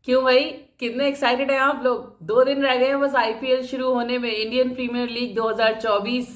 क्यों भाई, कितने एक्साइटेड हैं आप लोग? 2 दिन रह गए हैं बस आईपीएल शुरू होने में। इंडियन प्रीमियर लीग 2024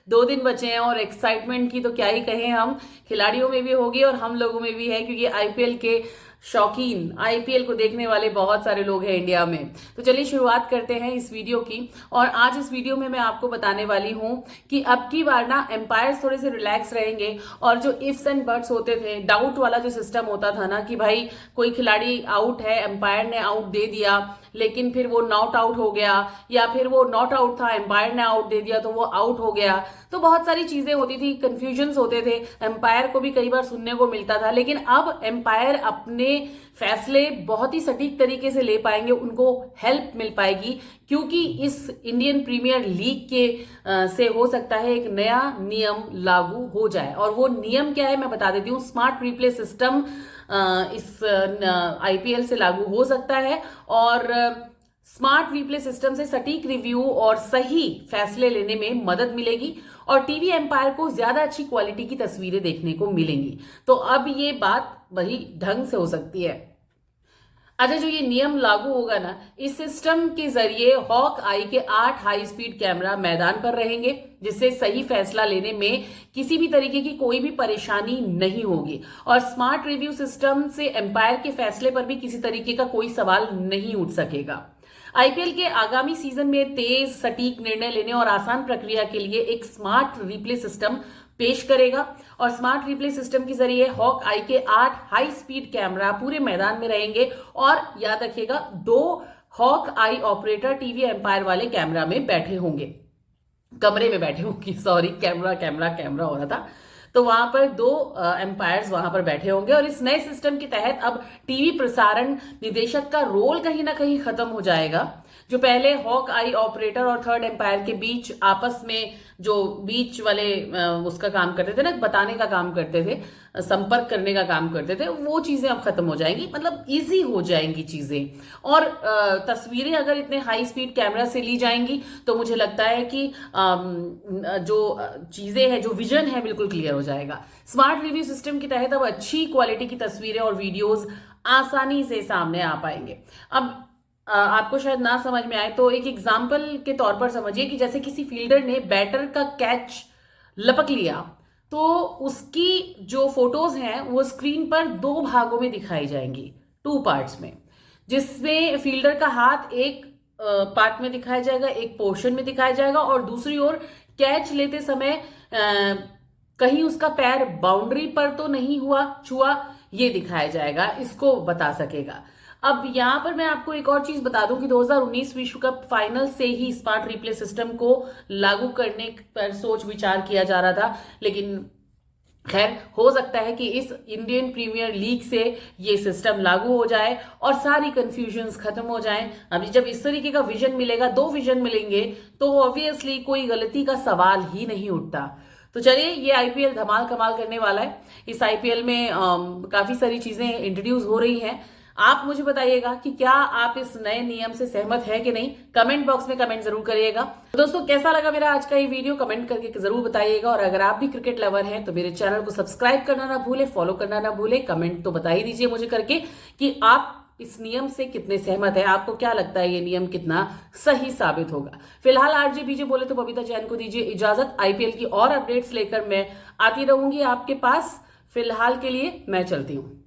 2 दिन बचे हैं और एक्साइटमेंट की तो क्या ही कहें। हम खिलाड़ियों में भी होगी और हम लोगों में भी है, क्योंकि आईपीएल के शौकीन, आईपीएल को देखने वाले बहुत सारे लोग हैं इंडिया में। तो चलिए शुरुआत करते हैं इस वीडियो की। और आज इस वीडियो में मैं आपको बताने वाली हूं कि अब की बार ना एम्पायर्स थोड़े से रिलैक्स रहेंगे और जो इफ्स एंड बट्स होते थे, डाउट वाला जो सिस्टम होता था ना कि भाई कोई खिलाड़ी आउट है, एम्पायर ने आउट दे दिया लेकिन फिर वो नॉट आउट हो गया, या फिर वो नॉट आउट था, एम्पायर ने आउट दे दिया तो वो आउट हो गया। तो बहुत सारी चीजें होती थी, कंफ्यूजन्स होते थे, एम्पायर को भी कई बार सुनने को मिलता था। लेकिन अब एम्पायर अपने फैसले बहुत ही सटीक तरीके से ले पाएंगे, उनको हेल्प मिल पाएगी, क्योंकि इस इंडियन प्रीमियर लीग के से हो सकता है एक नया नियम लागू हो जाए। और वो नियम क्या है मैं बता देती हूँ। स्मार्ट रिप्ले सिस्टम इस आईपीएल से लागू हो सकता है और स्मार्ट रिप्ले सिस्टम से सटीक रिव्यू और सही फैसले लेने में मदद मिलेगी और टीवी एम्पायर को ज्यादा अच्छी क्वालिटी की तस्वीरें देखने को मिलेंगी। तो अब ये बात वही ढंग से हो सकती है। अच्छा, जो ये नियम लागू होगा ना, इस सिस्टम के जरिए हॉक आई के 8 हाई स्पीड कैमरा मैदान पर रहेंगे, जिससे सही फैसला लेने में किसी भी तरीके की कोई भी परेशानी नहीं होगी। और स्मार्ट रिव्यू सिस्टम से एम्पायर के फैसले पर भी किसी तरीके का कोई सवाल नहीं उठ सकेगा। आईपीएल के आगामी सीजन में तेज, सटीक निर्णय लेने और आसान प्रक्रिया के लिए एक स्मार्ट रिप्ले सिस्टम पेश करेगा। और स्मार्ट रिप्ले सिस्टम के जरिए हॉक आई के 8 हाई स्पीड कैमरा पूरे मैदान में रहेंगे और याद रखिएगा 2 हॉक आई ऑपरेटर टीवी एम्पायर वाले कैमरा में बैठे होंगे, कमरे में बैठे होंगे, सॉरी, कैमरा कैमरा कैमरा हो रहा था। तो वहां पर 2 एम्पायर्स वहां पर बैठे होंगे। और इस नए सिस्टम के तहत अब टीवी प्रसारण निदेशक का रोल कहीं ना कहीं खत्म हो जाएगा। जो पहले हॉक आई ऑपरेटर और थर्ड एम्पायर के बीच आपस में जो बीच वाले उसका काम करते थे ना, बताने का काम करते थे, संपर्क करने का काम करते थे, वो चीजें अब खत्म हो जाएंगी। मतलब इजी हो जाएंगी चीजें। और तस्वीरें अगर इतने हाई स्पीड कैमरा से ली जाएंगी तो मुझे लगता है कि जो चीजें हैं, जो विजन है, बिल्कुल क्लियर हो जाएगा। स्मार्ट रिव्यू सिस्टम के तहत अब अच्छी क्वालिटी की तस्वीरें और वीडियोस आसानी से सामने आ पाएंगे। अब आपको शायद ना समझ में आए तो एक एग्जाम्पल के तौर पर समझिए कि जैसे किसी फील्डर ने बैटर का कैच लपक लिया, तो उसकी जो फोटोज हैं वो स्क्रीन पर 2 भागों में दिखाई जाएंगी, 2 पार्ट्स में, जिसमें फील्डर का हाथ एक पार्ट में दिखाया जाएगा, एक पोर्शन में दिखाया जाएगा, और दूसरी ओर कैच लेते समय कहीं उसका पैर बाउंड्री पर तो नहीं हुआ, छुआ, ये दिखाया जाएगा, इसको बता सकेगा। अब यहां पर मैं आपको एक और चीज बता दूं कि 2019 विश्व कप फाइनल से ही स्मार्ट रिप्ले सिस्टम को लागू करने पर सोच विचार किया जा रहा था, लेकिन खैर हो सकता है कि इस इंडियन प्रीमियर लीग से ये सिस्टम लागू हो जाए और सारी कंफ्यूजन्स खत्म हो जाएं। अभी जब इस तरीके का विजन मिलेगा, 2 विजन मिलेंगे, तो ऑब्वियसली कोई गलती का सवाल ही नहीं उठता। तो चलिए, ये आईपीएल धमाल कमाल करने वाला है। इस आईपीएल में काफी सारी चीजें इंट्रोड्यूस हो रही हैं। आप मुझे बताइएगा कि क्या आप इस नए नियम से सहमत है कि नहीं। कमेंट बॉक्स में कमेंट जरूर करिएगा। तो दोस्तों, कैसा लगा मेरा आज का ये वीडियो, कमेंट करके जरूर बताइएगा। और अगर आप भी क्रिकेट लवर हैं तो मेरे चैनल को सब्सक्राइब करना ना भूले, फॉलो करना ना भूले। कमेंट तो बता ही दीजिए मुझे करके कि आप इस नियम से कितने सहमत है, आपको क्या लगता है ये नियम कितना सही साबित होगा। फिलहाल आरजे बीजे बोले तो बबीता जैन को दीजिए इजाजत। आईपीएल की और अपडेट्स लेकर मैं आती रहूंगी आपके पास। फिलहाल के लिए मैं चलती हूँ।